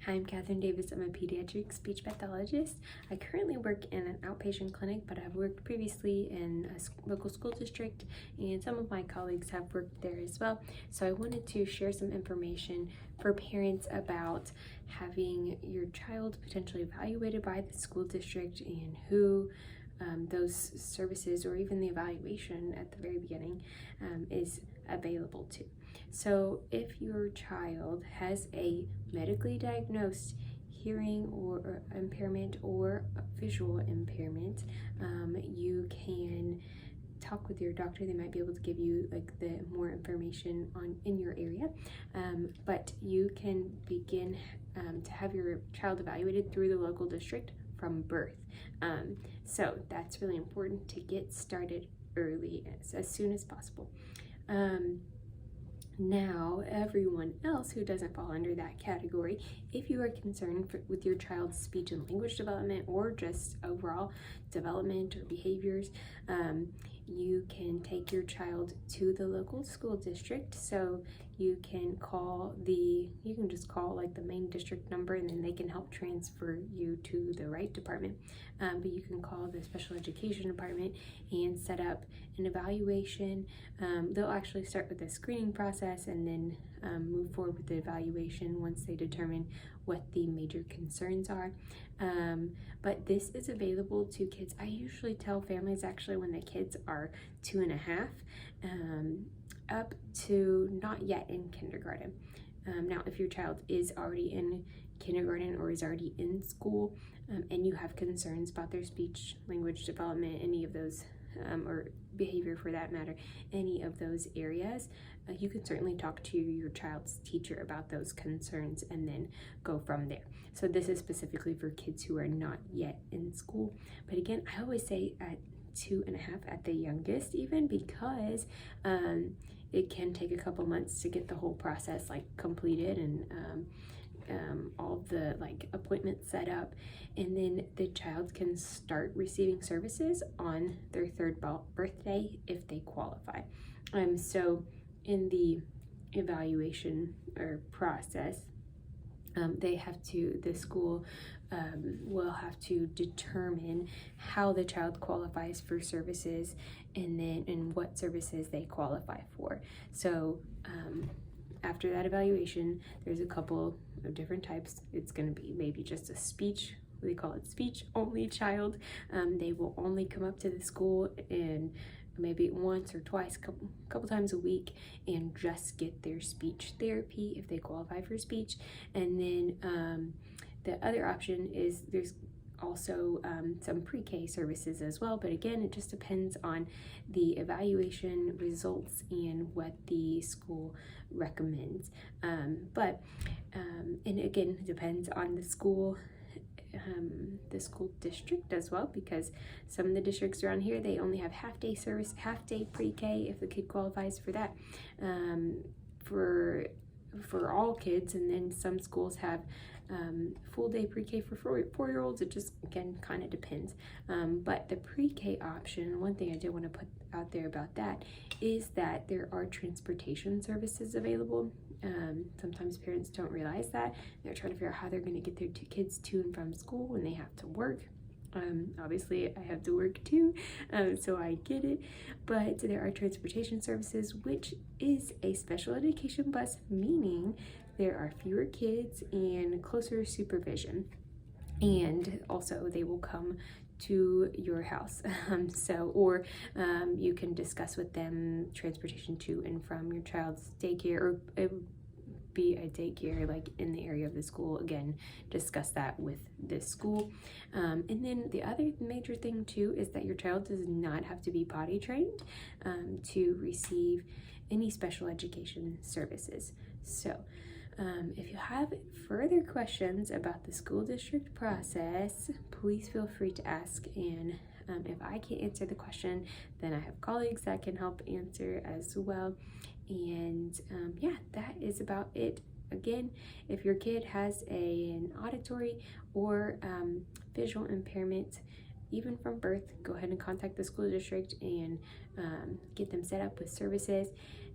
Hi, I'm Catherine Davis. I'm a pediatric speech pathologist. I currently work in an outpatient clinic, but I've worked previously in a local school district, and some of my colleagues have worked there as well. So I wanted to share some information for parents about having your child potentially evaluated by the school district and who those services or even the evaluation at the very beginning is available to. So if your child has a medically diagnosed hearing or impairment or visual impairment, you can talk with your doctor. They might be able to give you like the more information on in your area, but you can begin to have your child evaluated through the local district from birth. So that's really important to get started early, as soon as possible. Now, everyone else who doesn't fall under that category, if you are concerned with your child's speech and language development or just overall development or behaviors, you can take your child to the local school district. So you can just call like the main district number, and then they can help transfer you to the right department. But you can call the special education department and set up an evaluation. They'll actually start with a screening process and then move forward with the evaluation once they determine what the major concerns are. But this is available to kids. I usually tell families actually when the kids are 2.5 up to not yet in kindergarten. Now, if your child is already in kindergarten or is already in school and you have concerns about their speech, language development, any of those, or behavior for that matter, any of those areas, you can certainly talk to your child's teacher about those concerns and then go from there. So this is specifically for kids who are not yet in school. But again, I always say at 2.5 at the youngest, even, because it can take a couple months to get the whole process like completed and all the like appointments set up, and then the child can start receiving services on their 3rd birthday if they qualify. So in the evaluation or process, the school will have to determine how the child qualifies for services and what services they qualify for. So after that evaluation, there's a couple of different types. It's going to be maybe just a speech, we call it speech only child. They will only come up to the school and maybe once or twice, couple times a week, and just get their speech therapy if they qualify for speech. And then the other option is there's also some pre-K services as well, but again, it just depends on the evaluation results and what the school recommends. And again, it depends on the school district as well, because some of the districts around here, they only have half-day service, half-day pre-K if the kid qualifies for that, for all kids, and then some schools have full-day pre-K for 4-year-olds. It just, again, kind of depends. But the pre-K option, one thing I did want to put out there about that is that there are transportation services available. Sometimes parents don't realize that. They're trying to figure out how they're going to get their kids to and from school when they have to work. Obviously I have to work too, so I get it, but there are transportation services, which is a special education bus, meaning there are fewer kids and closer supervision, and also they will come to your house. You can discuss with them transportation to and from your child's daycare, or it would be a daycare like in the area of the school. Again, discuss that with the school. And then the other major thing too is that your child does not have to be potty trained to receive any special education services. So if you have further questions about the school district process, please feel free to ask, and if I can't answer the question, then I have colleagues that can help answer as well. And yeah, that is about it. Again, if your kid has an auditory or visual impairment, even from birth, go ahead and contact the school district and get them set up with services.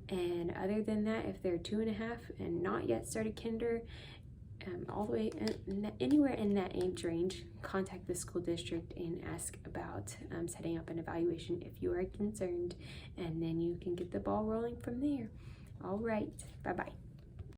And other than that, if they're 2.5 and not yet started kinder, all the way anywhere in that age range, contact the school district and ask about setting up an evaluation if you are concerned, and then you can get the ball rolling from there. All right, bye-bye.